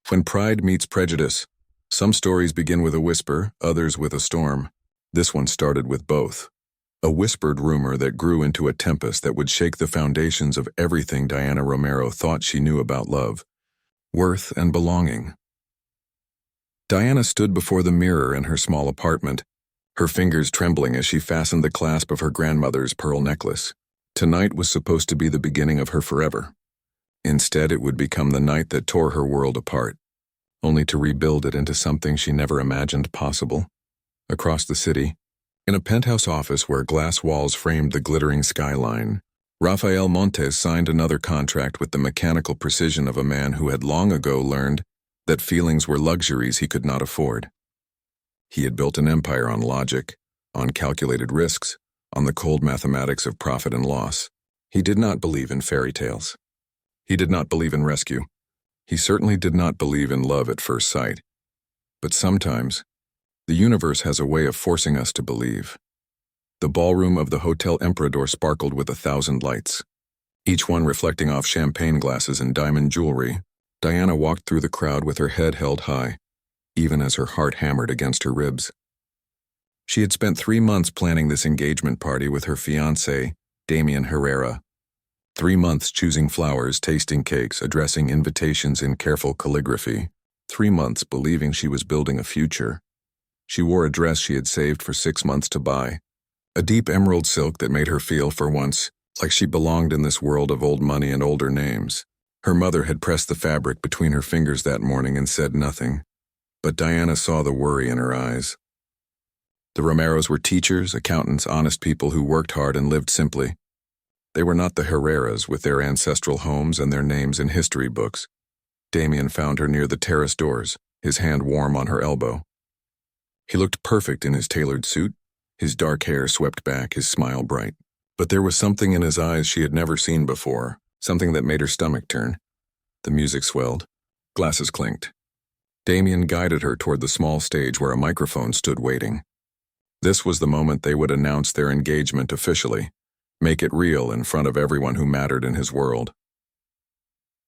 When pride meets prejudice, some stories begin with a whisper, others with a storm. This one started with both. A whispered rumor that grew into a tempest that would shake the foundations of everything Diana Romero thought she knew about love, worth, and belonging. Diana stood before the mirror in her small apartment, her fingers trembling as she fastened the clasp of her grandmother's pearl necklace. Tonight was supposed to be the beginning of her forever. Instead, it would become the night that tore her world apart, only to rebuild it into something she never imagined possible. Across the city, in a penthouse office where glass walls framed the glittering skyline, Rafael Montes signed another contract with the mechanical precision of a man who had long ago learned that feelings were luxuries he could not afford. He had built an empire on logic, on calculated risks, on the cold mathematics of profit and loss. He did not believe in fairy tales. He did not believe in rescue. He certainly did not believe in love at first sight. But sometimes, the universe has a way of forcing us to believe. The ballroom of the Hotel Emperador sparkled with 1,000 lights, each one reflecting off champagne glasses and diamond jewelry. Diana walked through the crowd with her head held high, even as her heart hammered against her ribs. She had spent 3 months planning this engagement party with her fiancé, Damian Herrera. 3 months choosing flowers, tasting cakes, addressing invitations in careful calligraphy. 3 months believing she was building a future. She wore a dress she had saved for 6 months to buy, a deep emerald silk that made her feel, for once, like she belonged in this world of old money and older names. Her mother had pressed the fabric between her fingers that morning and said nothing, but Diana saw the worry in her eyes. The Romeros were teachers, accountants, honest people who worked hard and lived simply. They were not the Herreras with their ancestral homes and their names in history books. Damian found her near the terrace doors, his hand warm on her elbow. He looked perfect in his tailored suit, his dark hair swept back, his smile bright. But there was something in his eyes she had never seen before, something that made her stomach turn. The music swelled. Glasses clinked. Damian guided her toward the small stage where a microphone stood waiting. This was the moment they would announce their engagement officially, make it real in front of everyone who mattered in his world.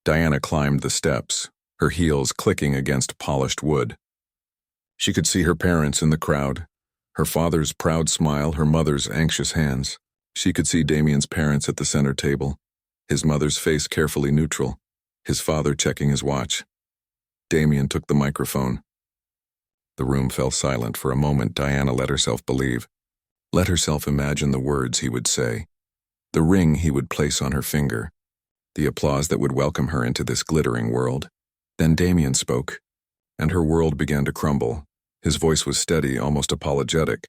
Diana climbed the steps, her heels clicking against polished wood. She could see her parents in the crowd, her father's proud smile, her mother's anxious hands. She could see Damian's parents at the center table, his mother's face carefully neutral, his father checking his watch. Damian took the microphone. The room fell silent. For a moment. Diana let herself believe, let herself imagine the words he would say, the ring he would place on her finger, the applause that would welcome her into this glittering world. Then Damian spoke, and her world began to crumble. His voice was steady, almost apologetic.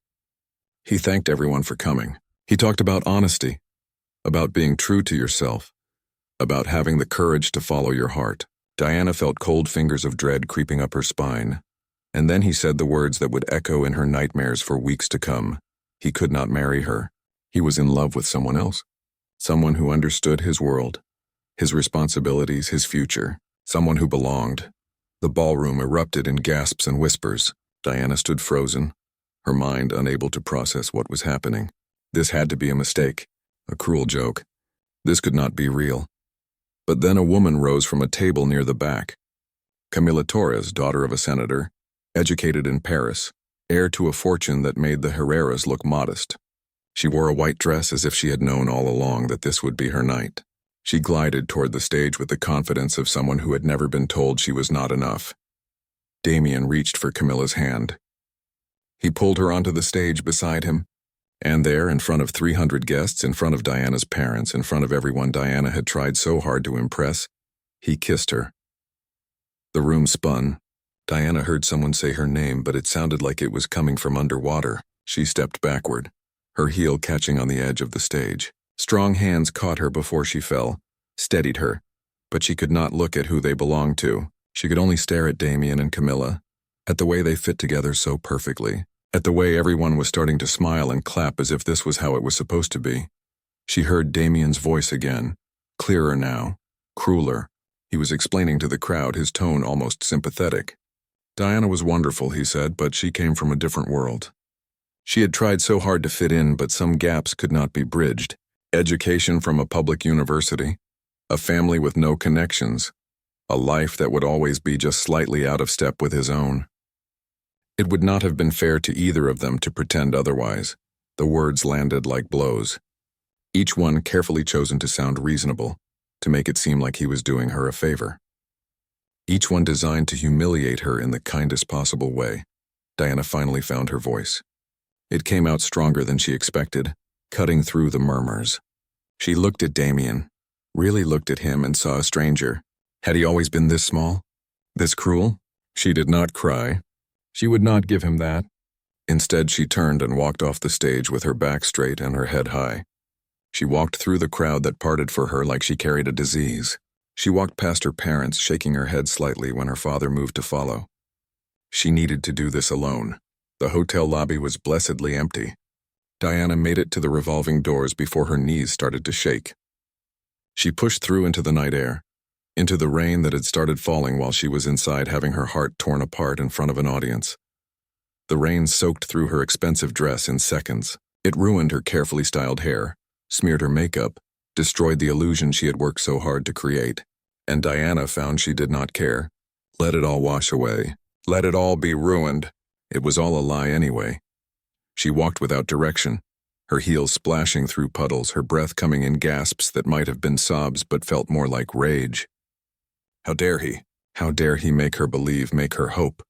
He thanked everyone for coming. He talked about honesty, about being true to yourself, about having the courage to follow your heart. Diana felt cold fingers of dread creeping up her spine. And then he said the words that would echo in her nightmares for weeks to come. He could not marry her. He was in love with someone else. Someone who understood his world, his responsibilities, his future. Someone who belonged. The ballroom erupted in gasps and whispers. Diana stood frozen, her mind unable to process what was happening. This had to be a mistake, a cruel joke. This could not be real. But then a woman rose from a table near the back. Camila Torres, daughter of a senator, educated in Paris, heir to a fortune that made the Herreras look modest. She wore a white dress as if she had known all along that this would be her night. She glided toward the stage with the confidence of someone who had never been told she was not enough. Damian reached for Camilla's hand. He pulled her onto the stage beside him, and there, in front of 300 guests, in front of Diana's parents, in front of everyone Diana had tried so hard to impress, he kissed her. The room spun. Diana heard someone say her name, but it sounded like it was coming from underwater. She stepped backward, her heel catching on the edge of the stage. Strong hands caught her before she fell, steadied her, but she could not look at who they belonged to. She could only stare at Damian and Camilla, at the way they fit together so perfectly, at the way everyone was starting to smile and clap as if this was how it was supposed to be. She heard Damian's voice again, clearer now, crueler. He was explaining to the crowd, his tone almost sympathetic. Diana was wonderful, he said, but she came from a different world. She had tried so hard to fit in, but some gaps could not be bridged. Education from a public university, a family with no connections, a life that would always be just slightly out of step with his own. It would not have been fair to either of them to pretend otherwise. The words landed like blows, each one carefully chosen to sound reasonable, to make it seem like he was doing her a favor. Each one designed to humiliate her in the kindest possible way. Diana finally found her voice. It came out stronger than she expected, cutting through the murmurs. She looked at Damien, really looked at him and saw a stranger. Had he always been this small? This cruel? She did not cry. She would not give him that. Instead, she turned and walked off the stage with her back straight and her head high. She walked through the crowd that parted for her like she carried a disease. She walked past her parents, shaking her head slightly when her father moved to follow. She needed to do this alone. The hotel lobby was blessedly empty. Diana made it to the revolving doors before her knees started to shake. She pushed through into the night air, into the rain that had started falling while she was inside, having her heart torn apart in front of an audience. The rain soaked through her expensive dress in seconds. It ruined her carefully styled hair, smeared her makeup, destroyed the illusion she had worked so hard to create. And Diana found she did not care. Let it all wash away. Let it all be ruined. It was all a lie anyway. She walked without direction, her heels splashing through puddles, her breath coming in gasps that might have been sobs but felt more like rage. How dare he? How dare he make her believe, make her hope,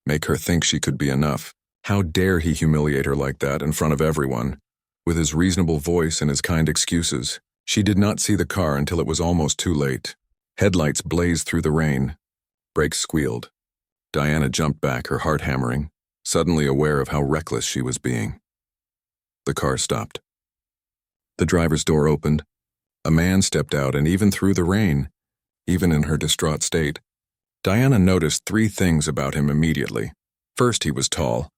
make her think she could be enough? How dare he humiliate her like that in front of everyone, with his reasonable voice and his kind excuses? She did not see the car until it was almost too late. Headlights blazed through the rain. Brakes squealed. Diana jumped back, her heart hammering, suddenly aware of how reckless she was being. The car stopped. The driver's door opened. A man stepped out, and even through the rain, even in her distraught state, Diana noticed three things about him immediately. First, he was tall,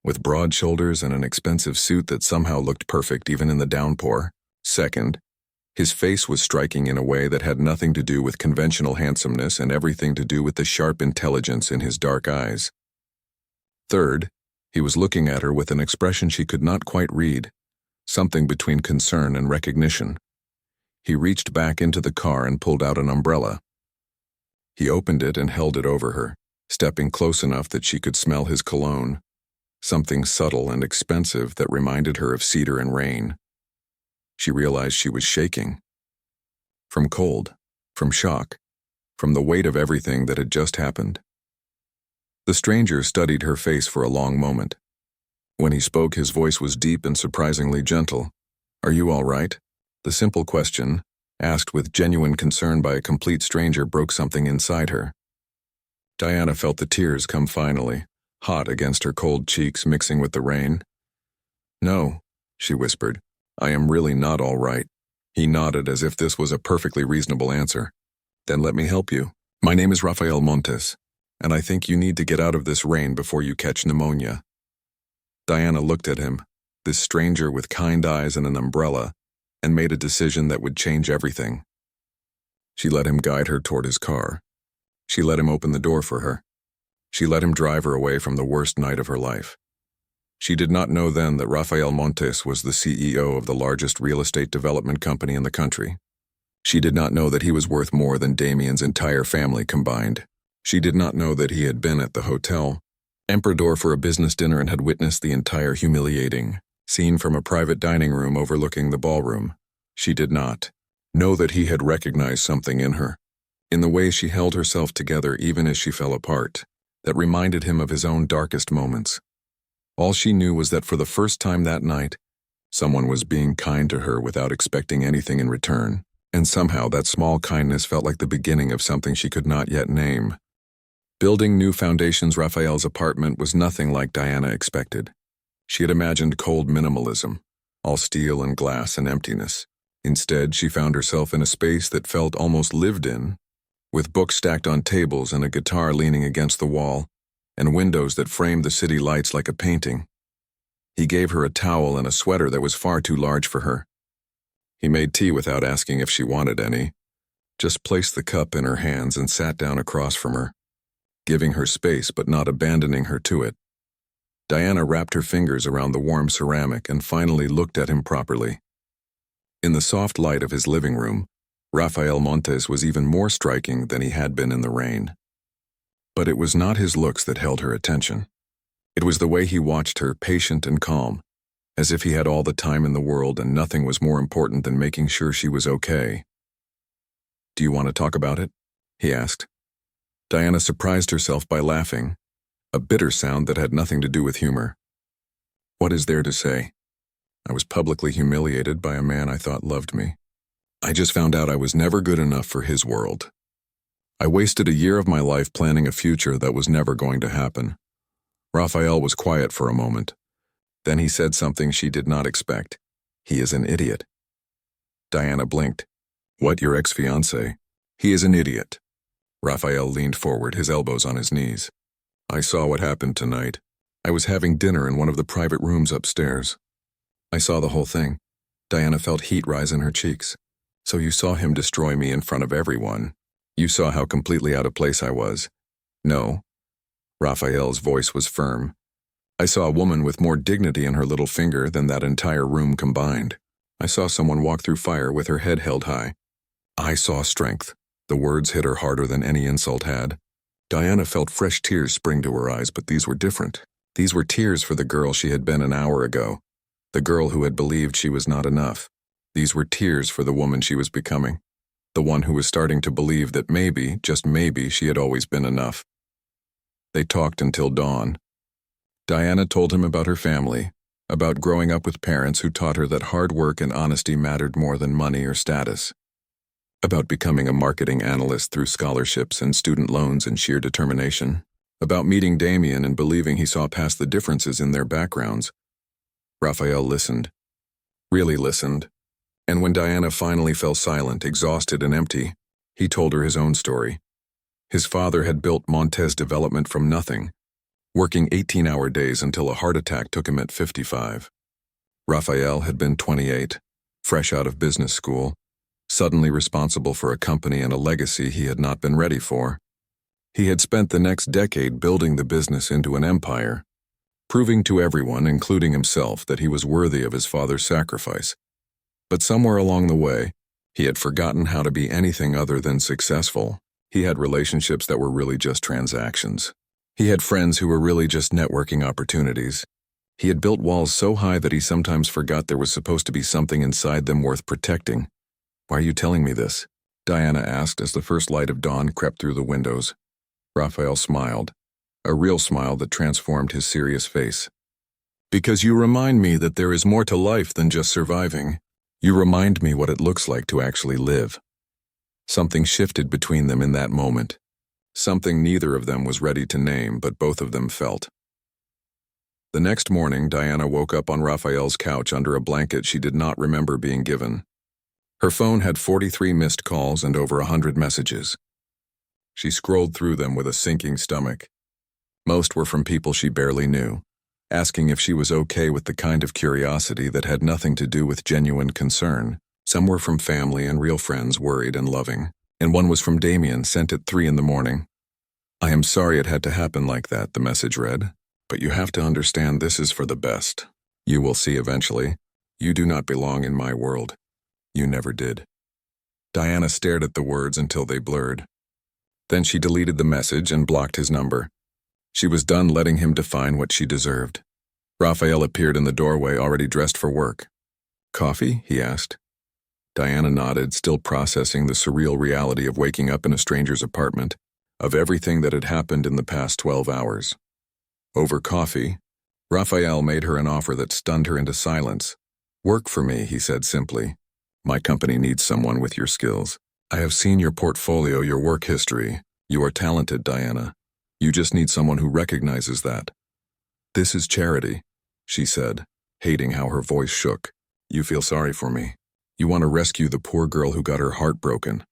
with broad shoulders and an expensive suit that somehow looked perfect even in the downpour. Second, his face was striking in a way that had nothing to do with conventional handsomeness and everything to do with the sharp intelligence in his dark eyes. Third, he was looking at her with an expression she could not quite read, something between concern and recognition. He reached back into the car and pulled out an umbrella. He opened it and held it over her, stepping close enough that she could smell his cologne, something subtle and expensive that reminded her of cedar and rain. She realized she was shaking. From cold, from shock, from the weight of everything that had just happened. The stranger studied her face for a long moment. When he spoke, his voice was deep and surprisingly gentle. "Are you all right?" The simple question, asked with genuine concern by a complete stranger, broke something inside her. Diana felt the tears come finally, hot against her cold cheeks mixing with the rain. "No," she whispered. "I am really not all right." He nodded as if this was a perfectly reasonable answer. "Then let me help you. My name is Rafael Montes, and I think you need to get out of this rain before you catch pneumonia." Diana looked at him, this stranger with kind eyes and an umbrella, and made a decision that would change everything. She let him guide her toward his car. She let him open the door for her. She let him drive her away from the worst night of her life. She did not know then that Rafael Montes was the CEO of the largest real estate development company in the country. She did not know that he was worth more than Damien's entire family combined. She did not know that he had been at the Hotel Emperador for a business dinner and had witnessed the entire humiliating scene from a private dining room overlooking the ballroom. She did not know that he had recognized something in her, in the way she held herself together even as she fell apart, that reminded him of his own darkest moments. All she knew was that for the first time that night, someone was being kind to her without expecting anything in return, and somehow that small kindness felt like the beginning of something she could not yet name. Building new foundations, Raphael's apartment was nothing like Diana expected. She had imagined cold minimalism, all steel and glass and emptiness. Instead, she found herself in a space that felt almost lived in, with books stacked on tables and a guitar leaning against the wall, and windows that framed the city lights like a painting. He gave her a towel and a sweater that was far too large for her. He made tea without asking if she wanted any, just placed the cup in her hands and sat down across from her, giving her space but not abandoning her to it. Diana wrapped her fingers around the warm ceramic and finally looked at him properly. In the soft light of his living room, Rafael Montes was even more striking than he had been in the rain. But it was not his looks that held her attention. It was the way he watched her, patient and calm, as if he had all the time in the world and nothing was more important than making sure she was okay. "Do you want to talk about it?" he asked. Diana surprised herself by laughing, a bitter sound that had nothing to do with humor. "What is there to say? I was publicly humiliated by a man I thought loved me. I just found out I was never good enough for his world. I wasted a year of my life planning a future that was never going to happen." Rafael was quiet for a moment. Then he said something she did not expect. "He is an idiot." Diana blinked. "What, your ex-fiancé?" "He is an idiot." Rafael leaned forward, his elbows on his knees. "I saw what happened tonight. I was having dinner in one of the private rooms upstairs. I saw the whole thing." Diana felt heat rise in her cheeks. "So you saw him destroy me in front of everyone. You saw how completely out of place I was." "No." Rafael's voice was firm. "I saw a woman with more dignity in her little finger than that entire room combined. I saw someone walk through fire with her head held high. I saw strength." The words hit her harder than any insult had. Diana felt fresh tears spring to her eyes, but these were different. These were tears for the girl she had been an hour ago, the girl who had believed she was not enough. These were tears for the woman she was becoming, the one who was starting to believe that maybe, just maybe, she had always been enough. They talked until dawn. Diana told him about her family, about growing up with parents who taught her that hard work and honesty mattered more than money or status, about becoming a marketing analyst through scholarships and student loans and sheer determination, about meeting Damien and believing he saw past the differences in their backgrounds. Rafael listened, really listened, and when Diana finally fell silent, exhausted and empty, he told her his own story. His father had built Montes Development from nothing, working 18-hour days until a heart attack took him at 55. Rafael had been 28, fresh out of business school, suddenly responsible for a company and a legacy he had not been ready for. He had spent the next decade building the business into an empire, proving to everyone, including himself, that he was worthy of his father's sacrifice. But somewhere along the way, he had forgotten how to be anything other than successful. He had relationships that were really just transactions. He had friends who were really just networking opportunities. He had built walls so high that he sometimes forgot there was supposed to be something inside them worth protecting. "Why are you telling me this?" Diana asked as the first light of dawn crept through the windows. Rafael smiled, a real smile that transformed his serious face. "Because you remind me that there is more to life than just surviving. You remind me what it looks like to actually live." Something shifted between them in that moment. Something neither of them was ready to name, but both of them felt. The next morning, Diana woke up on Rafael's couch under a blanket she did not remember being given. Her phone had 43 missed calls and over 100 messages. She scrolled through them with a sinking stomach. Most were from people she barely knew, asking if she was okay with the kind of curiosity that had nothing to do with genuine concern. Some were from family and real friends, worried and loving. And one was from Damien, sent at 3 in the morning. "I am sorry it had to happen like that," the message read, "but you have to understand this is for the best. You will see eventually. You do not belong in my world. You never did." Diana stared at the words until they blurred. Then she deleted the message and blocked his number. She was done letting him define what she deserved. Rafael appeared in the doorway, already dressed for work. "Coffee?" he asked. Diana nodded, still processing the surreal reality of waking up in a stranger's apartment, of everything that had happened in the past 12 hours. Over coffee, Rafael made her an offer that stunned her into silence. "Work for me," he said simply. "My company needs someone with your skills. I have seen your portfolio, your work history. You are talented, Diana. You just need someone who recognizes that." "This is charity," she said, hating how her voice shook. "You feel sorry for me. You want to rescue the poor girl who got her heart broken."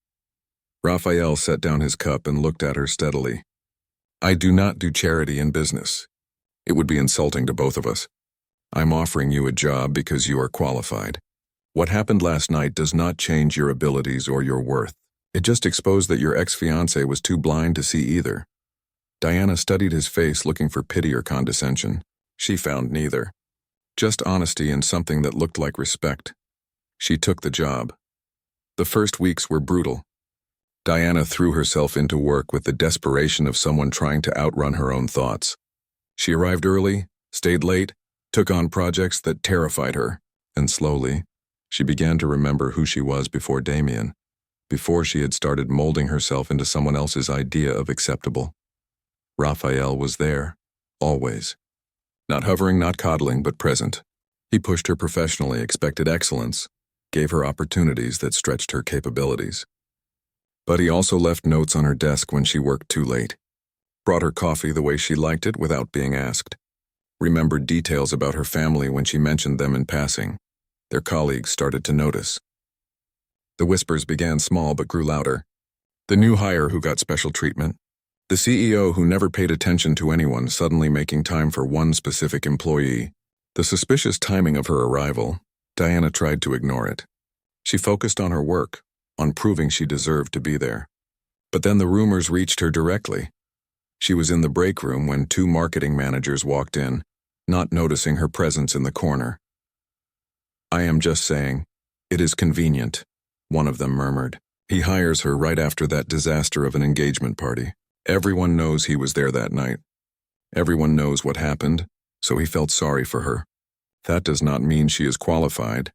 Rafael set down his cup and looked at her steadily. "I do not do charity in business. It would be insulting to both of us. I'm offering you a job because you are qualified. What happened last night does not change your abilities or your worth. It just exposed that your ex-fiancé was too blind to see either." Diana studied his face, looking for pity or condescension. She found neither. Just honesty and something that looked like respect. She took the job. The first weeks were brutal. Diana threw herself into work with the desperation of someone trying to outrun her own thoughts. She arrived early, stayed late, took on projects that terrified her, and slowly, she began to remember who she was before Damien, before she had started molding herself into someone else's idea of acceptable. Raphael was there, always. Not hovering, not coddling, but present. He pushed her professionally, expected excellence, gave her opportunities that stretched her capabilities. But he also left notes on her desk when she worked too late. Brought her coffee the way she liked it without being asked. Remembered details about her family when she mentioned them in passing. Their colleagues started to notice. The whispers began small but grew louder. The new hire who got special treatment. The CEO who never paid attention to anyone suddenly making time for one specific employee. The suspicious timing of her arrival, Diana tried to ignore it. She focused on her work, on proving she deserved to be there. But then the rumors reached her directly. She was in the break room when 2 marketing managers walked in, not noticing her presence in the corner. "I am just saying, it is convenient," one of them murmured. "He hires her right after that disaster of an engagement party. Everyone knows he was there that night. Everyone knows what happened, so he felt sorry for her. That does not mean she is qualified.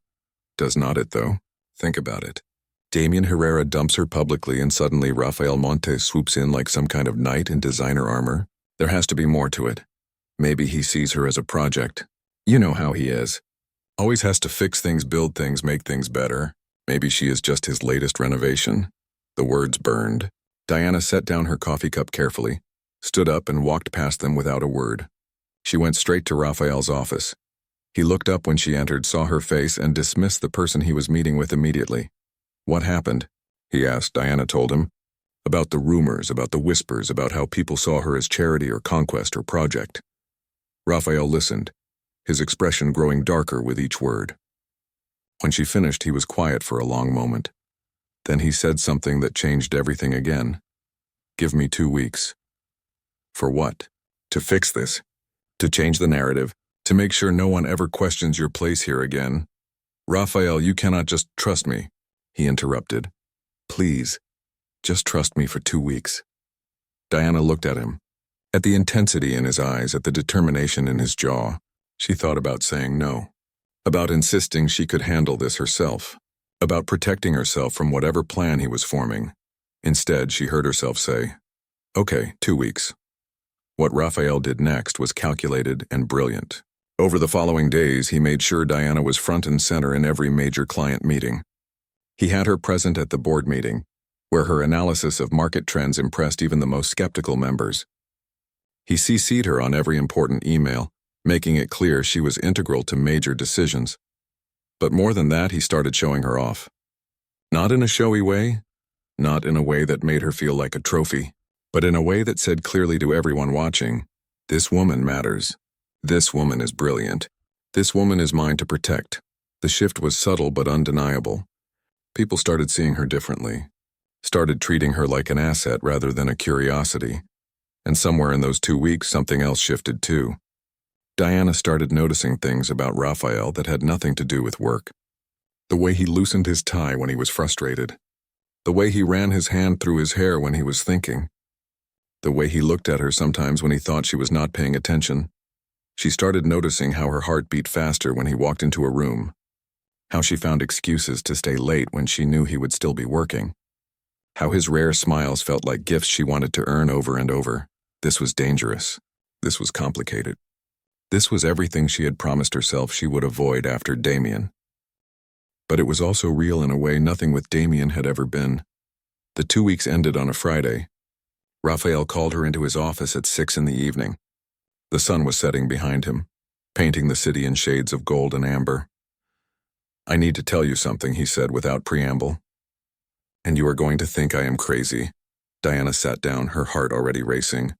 Does not it, though? Think about it. Damien Herrera dumps her publicly and suddenly Rafael Montes swoops in like some kind of knight in designer armor. There has to be more to it. Maybe he sees her as a project. You know how he is. Always has to fix things, build things, make things better. Maybe she is just his latest renovation." The words burned. Diana set down her coffee cup carefully, stood up and walked past them without a word. She went straight to Raphael's office. He looked up when she entered, saw her face, and dismissed the person he was meeting with immediately. "What happened?" he asked. Diana told him. About the rumors, about the whispers, about how people saw her as charity or conquest or project. Raphael listened, his expression growing darker with each word. When she finished, he was quiet for a long moment. Then he said something that changed everything again. "Give me 2 weeks." "For what?" "To fix this. To change the narrative. To make sure no one ever questions your place here again." "Raphael, you cannot just trust me," he interrupted. "Please, just trust me for 2 weeks." Diana looked at him. At the intensity in his eyes, at the determination in his jaw, she thought about saying no. About insisting she could handle this herself. About protecting herself from whatever plan he was forming. Instead, she heard herself say, "Okay, 2 weeks." What Raphael did next was calculated and brilliant. Over the following days, he made sure Diana was front and center in every major client meeting. He had her present at the board meeting, where her analysis of market trends impressed even the most skeptical members. He CC'd her on every important email, making it clear she was integral to major decisions. But more than that, he started showing her off. Not in a showy way, not in a way that made her feel like a trophy, but in a way that said clearly to everyone watching, "This woman matters. This woman is brilliant. This woman is mine to protect." The shift was subtle but undeniable. People started seeing her differently, started treating her like an asset rather than a curiosity. And somewhere in those 2 weeks, something else shifted too. Diana started noticing things about Raphael that had nothing to do with work. The way he loosened his tie when he was frustrated. The way he ran his hand through his hair when he was thinking. The way he looked at her sometimes when he thought she was not paying attention. She started noticing how her heart beat faster when he walked into a room. How she found excuses to stay late when she knew he would still be working. How his rare smiles felt like gifts she wanted to earn over and over. This was dangerous. This was complicated. This was everything she had promised herself she would avoid after Damien. But it was also real in a way nothing with Damien had ever been. The 2 weeks ended on a Friday. Raphael called her into his office at 6 in the evening. The sun was setting behind him, painting the city in shades of gold and amber. "I need to tell you something," he said without preamble. "And you are going to think I am crazy." Diana sat down, her heart already racing.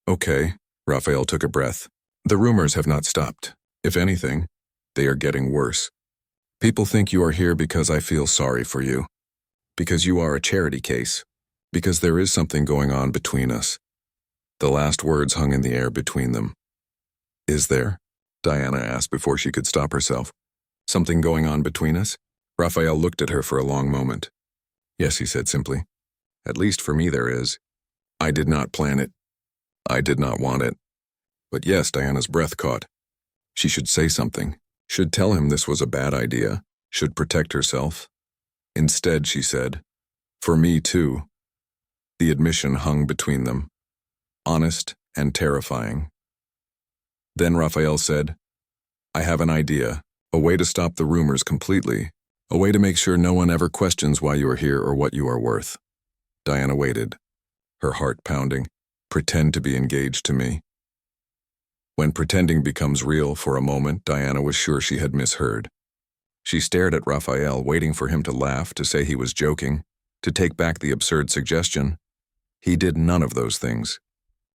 "Okay," Raphael took a breath. "The rumors have not stopped. If anything, they are getting worse. People think you are here because I feel sorry for you. Because you are a charity case. Because there is something going on between us." The last words hung in the air between them. "Is there?" Diana asked before she could stop herself. "Something going on between us?" Raphael looked at her for a long moment. Yes, he said simply. At least for me there is. I did not plan it. I did not want it. But yes, Diana's breath caught. She should say something. Should tell him this was a bad idea. Should protect herself. Instead, she said, for me too. The admission hung between them. Honest and terrifying. Then Raphael said, I have an idea. A way to stop the rumors completely. A way to make sure no one ever questions why you are here or what you are worth. Diana waited, her heart pounding. Pretend to be engaged to me. When pretending becomes real for a moment, Diana was sure she had misheard. She stared at Raphael, waiting for him to laugh, to say he was joking, to take back the absurd suggestion. He did none of those things.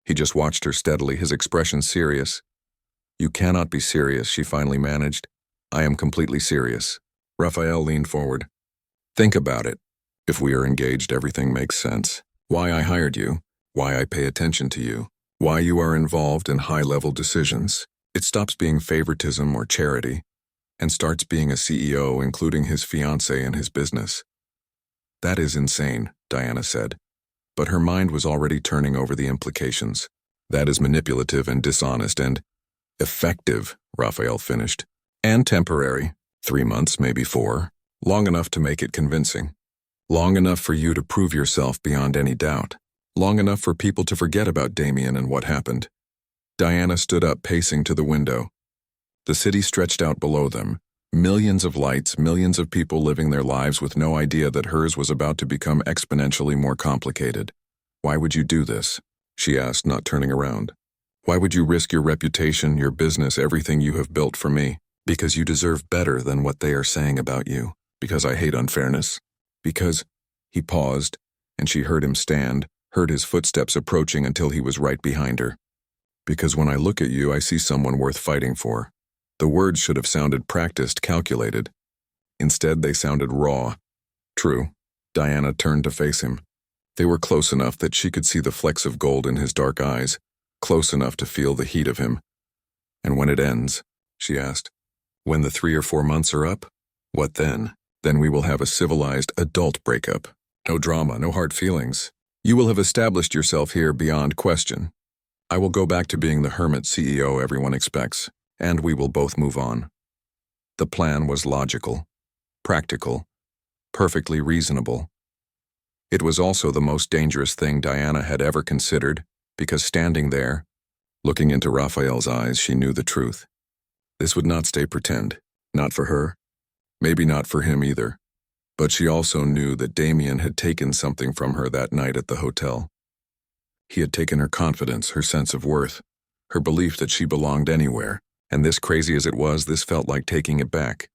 He just watched her steadily, his expression serious. You cannot be serious, she finally managed. I am completely serious. Raphael leaned forward. Think about it. If we are engaged, everything makes sense. Why I hired you, why I pay attention to you, why you are involved in high-level decisions. It stops being favoritism or charity, and starts being a CEO, including his fiancée and his business. That is insane, Diana said. But her mind was already turning over the implications. That is manipulative and dishonest and effective, Raphael finished. And temporary. 3 months, maybe 4. Long enough to make it convincing. Long enough for you to prove yourself beyond any doubt. Long enough for people to forget about Damien and what happened. Diana stood up, pacing to the window. The city stretched out below them. Millions of lights, millions of people living their lives with no idea that hers was about to become exponentially more complicated. Why would you do this? She asked, not turning around. Why would you risk your reputation, your business, everything you have built for me? Because you deserve better than what they are saying about you. Because I hate unfairness. Because, he paused, and she heard him stand, heard his footsteps approaching until he was right behind her. Because when I look at you, I see someone worth fighting for. The words should have sounded practiced, calculated. Instead, they sounded raw. True. Diana turned to face him. They were close enough that she could see the flecks of gold in his dark eyes, close enough to feel the heat of him. And when it ends, she asked, when the 3 or 4 months are up, what then? Then we will have a civilized adult breakup. No drama, no hard feelings. You will have established yourself here beyond question. I will go back to being the hermit CEO everyone expects, and we will both move on. The plan was logical, practical, perfectly reasonable. It was also the most dangerous thing Diana had ever considered, because standing there, looking into Raphael's eyes, she knew the truth. This would not stay pretend, not for her, maybe not for him either. But she also knew that Damien had taken something from her that night at the hotel. He had taken her confidence, her sense of worth, her belief that she belonged anywhere, and this crazy as it was, this felt like taking it back.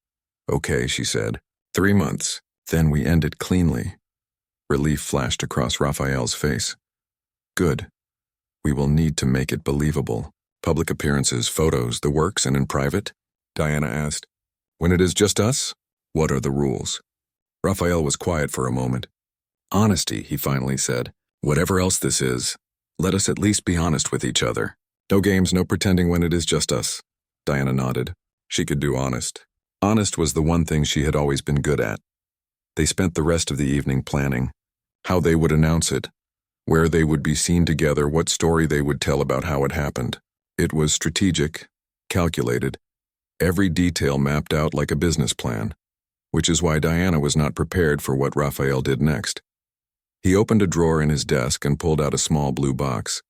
Okay, she said. 3 months, then we end it cleanly. Relief flashed across Raphael's face. Good. We will need to make it believable. Public appearances, photos, the works, and in private? Diana asked. When it is just us? What are the rules? Raphael was quiet for a moment. Honesty, he finally said. Whatever else this is, let us at least be honest with each other. No games, no pretending when it is just us. Diana nodded. She could do honest. Honest was the one thing she had always been good at. They spent the rest of the evening planning. How they would announce it. Where they would be seen together, what story they would tell about how it happened. It was strategic, calculated, every detail mapped out like a business plan, which is why Diana was not prepared for what Raphael did next. He opened a drawer in his desk and pulled out a small blue box.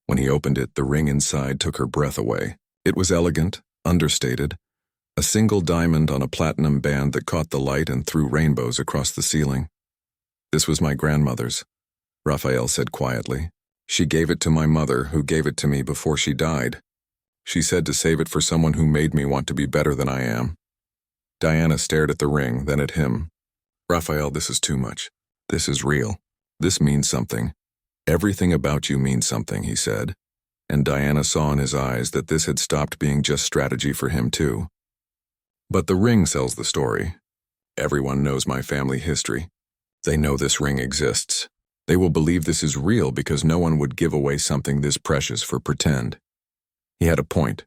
When he opened it, the ring inside took her breath away. It was elegant, understated, a single diamond on a platinum band that caught the light and threw rainbows across the ceiling. This was my grandmother's, Raphael said quietly. She gave it to my mother, who gave it to me before she died. She said to save it for someone who made me want to be better than I am. Diana stared at the ring, then at him. Raphael, this is too much. This is real. This means something. Everything about you means something, he said. And Diana saw in his eyes that this had stopped being just strategy for him too. But the ring sells the story. Everyone knows my family history. They know this ring exists. They will believe this is real because no one would give away something this precious for pretend. He had a point.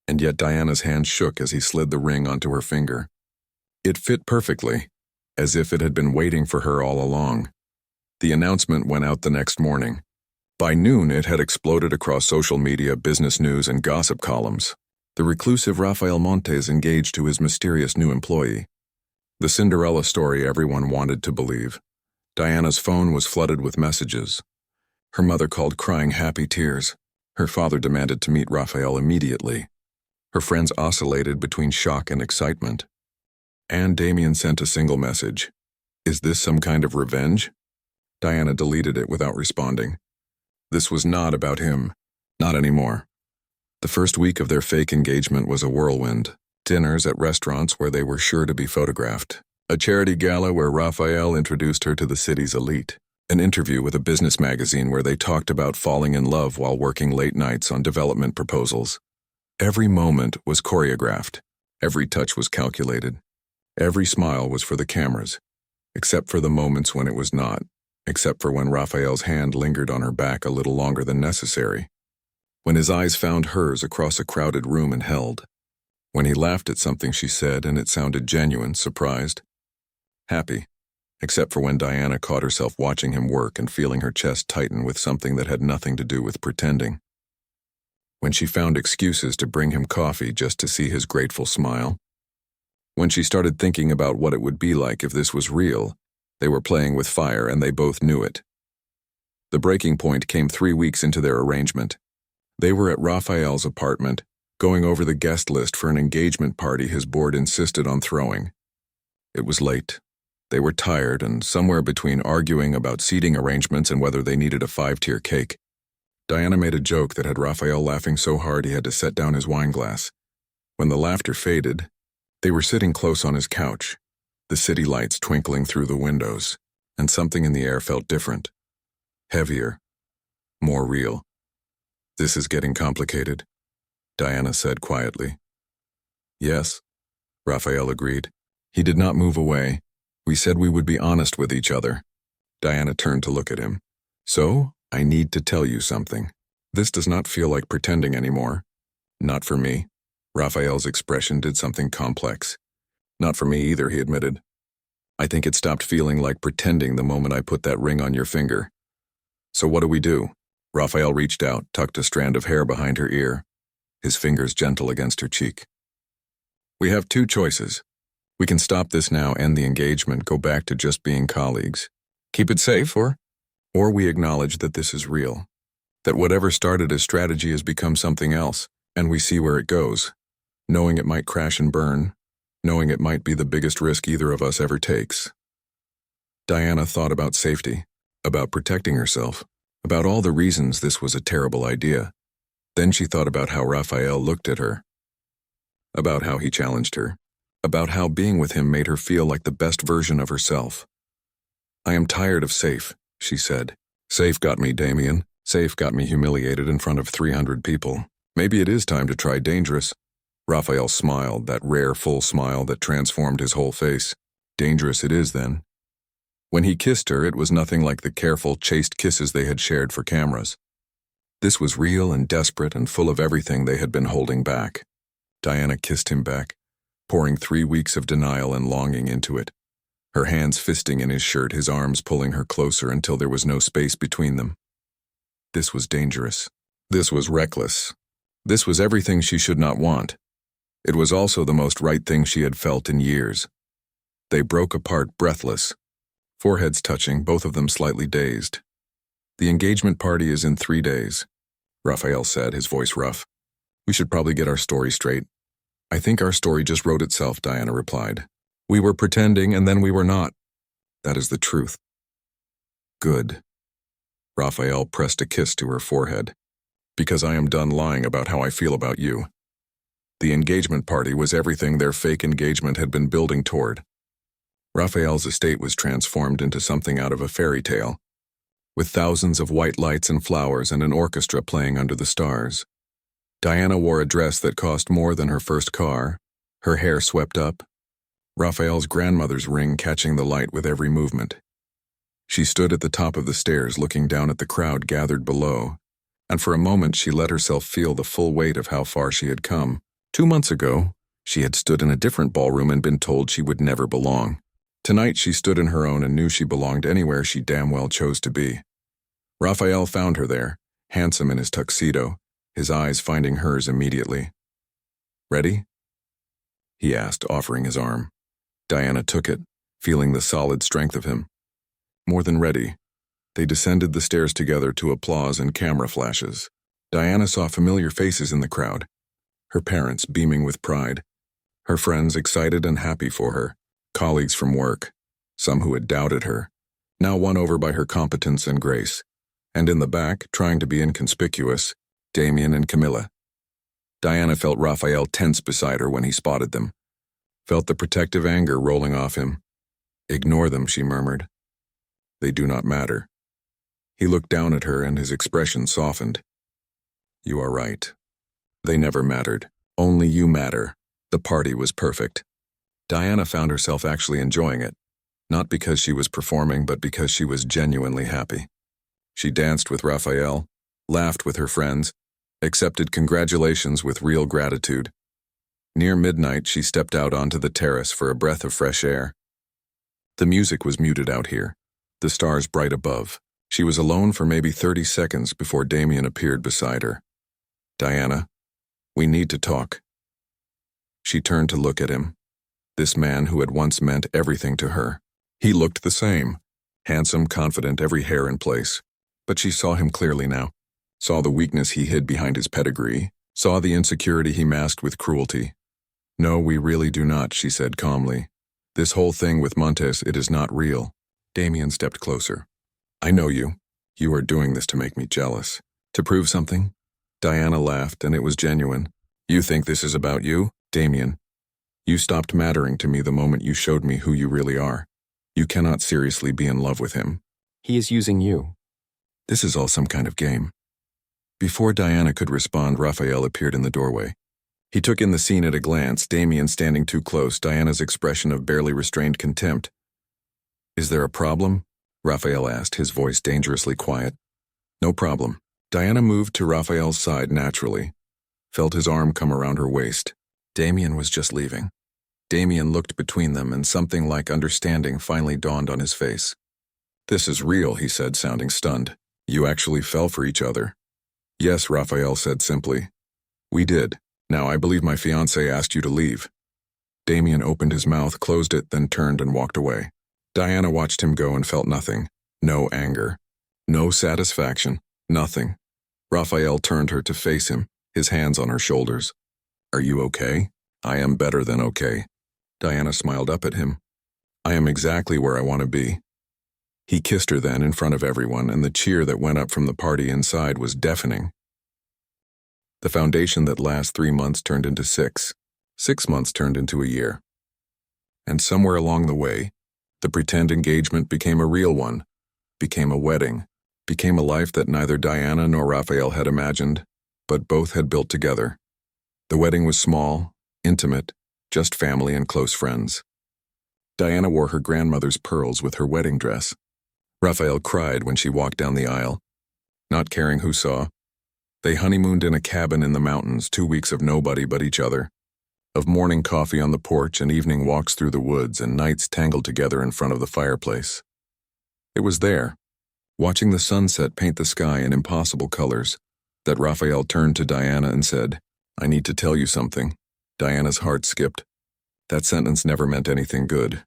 And yet Diana's hand shook as he slid the ring onto her finger. It fit perfectly. as if it had been waiting for her all along. The announcement went out the next morning. By noon, it had exploded across social media, business news, and gossip columns. The reclusive Rafael Montes engaged to his mysterious new employee. The Cinderella story everyone wanted to believe. Diana's phone was flooded with messages. Her mother called crying happy tears. Her father demanded to meet Rafael immediately. Her friends oscillated between shock and excitement. And Damien sent a single message. Is this some kind of revenge? Diana deleted it without responding. This was not about him. Not anymore. The first week of their fake engagement was a whirlwind. Dinners at restaurants where they were sure to be photographed. A charity gala where Rafael introduced her to the city's elite. An interview with a business magazine where they talked about falling in love while working late nights on development proposals. Every moment was choreographed. Every touch was calculated. Every smile was for the cameras, except for the moments when it was not, except for when Rafael's hand lingered on her back a little longer than necessary. When his eyes found hers across a crowded room and held. When he laughed at something she said and it sounded genuine, surprised. Happy, except for when Diana caught herself watching him work and feeling her chest tighten with something that had nothing to do with pretending. When she found excuses to bring him coffee just to see his grateful smile. When she started thinking about what it would be like if this was real, they were playing with fire and they both knew it. The breaking point came 3 weeks into their arrangement. They were at Rafael's apartment, going over the guest list for an engagement party his board insisted on throwing. It was late. They were tired and somewhere between arguing about seating arrangements and whether they needed a 5-tier cake. Diana made a joke that had Rafael laughing so hard he had to set down his wine glass. When the laughter faded, they were sitting close on his couch, the city lights twinkling through the windows, and something in the air felt different. Heavier. More real. This is getting complicated, Diana said quietly. Yes, Rafael agreed. He did not move away. We said we would be honest with each other. Diana turned to look at him. So, I need to tell you something. This does not feel like pretending anymore. Not for me. Rafael's expression did something complex. Not for me either, he admitted. I think it stopped feeling like pretending the moment I put that ring on your finger. So what do we do? Rafael reached out, tucked a strand of hair behind her ear, his fingers gentle against her cheek. We have 2 choices. We can stop this now, end the engagement, go back to just being colleagues. Keep it safe, or we acknowledge that this is real. That whatever started as strategy has become something else, and we see where it goes. Knowing it might crash and burn, knowing it might be the biggest risk either of us ever takes. Diana thought about safety, about protecting herself, about all the reasons this was a terrible idea. Then she thought about how Rafael looked at her, about how he challenged her, about how being with him made her feel like the best version of herself. I am tired of safe, she said. Safe got me, Damien. Safe got me humiliated in front of 300 people. Maybe it is time to try dangerous. Rafael smiled, that rare full smile that transformed his whole face. Dangerous it is, then. When he kissed her, it was nothing like the careful, chaste kisses they had shared for cameras. This was real and desperate and full of everything they had been holding back. Diana kissed him back, pouring 3 weeks of denial and longing into it. Her hands fisting in his shirt, his arms pulling her closer until there was no space between them. This was dangerous. This was reckless. This was everything she should not want. It was also the most right thing she had felt in years. They broke apart breathless, foreheads touching, both of them slightly dazed. The engagement party is in 3 days, Rafael said, his voice rough. We should probably get our story straight. I think our story just wrote itself, Diana replied. We were pretending and then we were not. That is the truth. Good. Rafael pressed a kiss to her forehead. Because I am done lying about how I feel about you. The engagement party was everything their fake engagement had been building toward. Rafael's estate was transformed into something out of a fairy tale, with thousands of white lights and flowers and an orchestra playing under the stars. Diana wore a dress that cost more than her first car, her hair swept up, Rafael's grandmother's ring catching the light with every movement. She stood at the top of the stairs looking down at the crowd gathered below, and for a moment she let herself feel the full weight of how far she had come. 2 months ago, she had stood in a different ballroom and been told she would never belong. Tonight she stood in her own and knew she belonged anywhere she damn well chose to be. Raphael found her there, handsome in his tuxedo, his eyes finding hers immediately. "Ready?" he asked, offering his arm. Diana took it, feeling the solid strength of him. More than ready. They descended the stairs together to applause and camera flashes. Diana saw familiar faces in the crowd, her parents beaming with pride, her friends excited and happy for her, colleagues from work, some who had doubted her, now won over by her competence and grace, and in the back, trying to be inconspicuous, Damien and Camilla. Diana felt Raphael tense beside her when he spotted them, felt the protective anger rolling off him. "Ignore them," she murmured. "They do not matter." He looked down at her and his expression softened. "You are right. They never mattered. Only you matter." The party was perfect. Diana found herself actually enjoying it, not because she was performing, but because she was genuinely happy. She danced with Raphael, laughed with her friends, accepted congratulations with real gratitude. Near midnight, she stepped out onto the terrace for a breath of fresh air. The music was muted out here, the stars bright above. She was alone for maybe 30 seconds before Damien appeared beside her. "Diana, we need to talk." She turned to look at him, this man who had once meant everything to her. He looked the same, handsome, confident, every hair in place. But she saw him clearly now, saw the weakness he hid behind his pedigree, saw the insecurity he masked with cruelty. "No, we really do not," she said calmly. "This whole thing with Montes, it is not real." Damien stepped closer. "I know you. You are doing this to make me jealous. To prove something?" Diana laughed, and it was genuine. "You think this is about you? Damien, you stopped mattering to me the moment you showed me who you really are. You cannot seriously be in love with him. He is using you. This is all some kind of game." Before Diana could respond, Raphael appeared in the doorway. He took in the scene at a glance, Damien standing too close, Diana's expression of barely restrained contempt. "Is there a problem?" Raphael asked, his voice dangerously quiet. "No problem." Diana moved to Raphael's side naturally, felt his arm come around her waist. Damien was just leaving. Damien looked between them, and something like understanding finally dawned on his face. "This is real," he said, sounding stunned. "You actually fell for each other." "Yes," Raphael said simply. "We did. Now I believe my fiancé asked you to leave." Damien opened his mouth, closed it, then turned and walked away. Diana watched him go and felt nothing. No anger. No satisfaction. Nothing. Raphael turned her to face him, his hands on her shoulders. "Are you okay?" "I am better than okay." Diana smiled up at him. "I am exactly where I want to be." He kissed her then in front of everyone, and the cheer that went up from the party inside was deafening. The foundation that lasts 3 months turned into 6. 6 months turned into a year. And somewhere along the way, the pretend engagement became a real one, became a wedding, became a life that neither Diana nor Raphael had imagined, but both had built together. The wedding was small, intimate, just family and close friends. Diana wore her grandmother's pearls with her wedding dress. Raphael cried when she walked down the aisle, not caring who saw. They honeymooned in a cabin in the mountains, 2 weeks of nobody but each other, of morning coffee on the porch and evening walks through the woods and nights tangled together in front of the fireplace. It was there, watching the sunset paint the sky in impossible colors, that Raphael turned to Diana and said, "I need to tell you something." Diana's heart skipped. That sentence never meant anything good.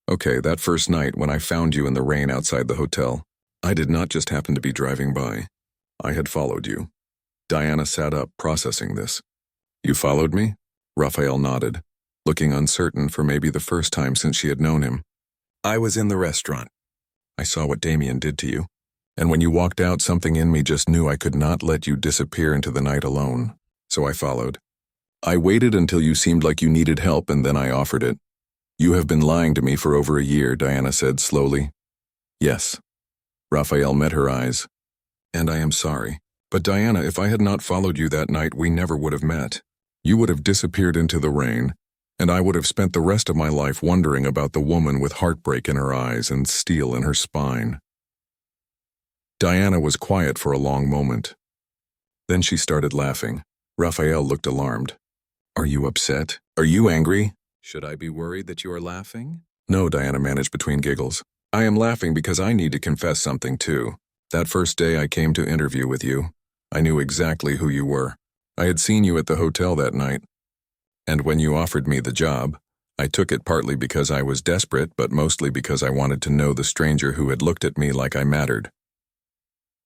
"Okay, that first night when I found you in the rain outside the hotel, I did not just happen to be driving by. I had followed you." Diana sat up, processing this. "You followed me?" Raphael nodded, looking uncertain for maybe the first time since she had known him. "I was in the restaurant. I saw what Damien did to you. And when you walked out, something in me just knew I could not let you disappear into the night alone. So I followed. I waited until you seemed like you needed help, and then I offered it. You have been lying to me for over a year," Diana said slowly. "Yes." Raphael met her eyes. "And I am sorry. But Diana, if I had not followed you that night, we never would have met. You would have disappeared into the rain, and I would have spent the rest of my life wondering about the woman with heartbreak in her eyes and steel in her spine." Diana was quiet for a long moment. Then she started laughing. Raphael looked alarmed. "Are you upset? Are you angry?" "Should I be worried that you are laughing?" No, Diana managed between giggles. I am laughing because I need to confess something too. That first day I came to interview with you, I knew exactly who you were. I had seen you at the hotel that night. And when you offered me the job, I took it partly because I was desperate, but mostly because I wanted to know the stranger who had looked at me like I mattered.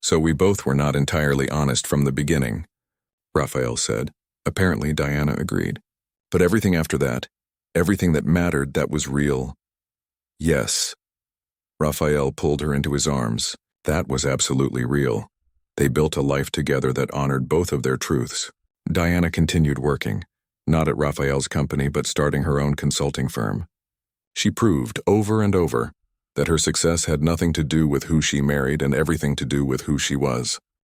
So we both were not entirely honest from the beginning, Raphael said. Apparently, Diana agreed. But everything after that, everything that mattered, that was real. Yes. Raphael pulled her into his arms. That was absolutely real. They built a life together that honored both of their truths. Diana continued working, not at Raphael's company, but starting her own consulting firm. She proved over and over that her success had nothing to do with who she married and everything to do with who she was.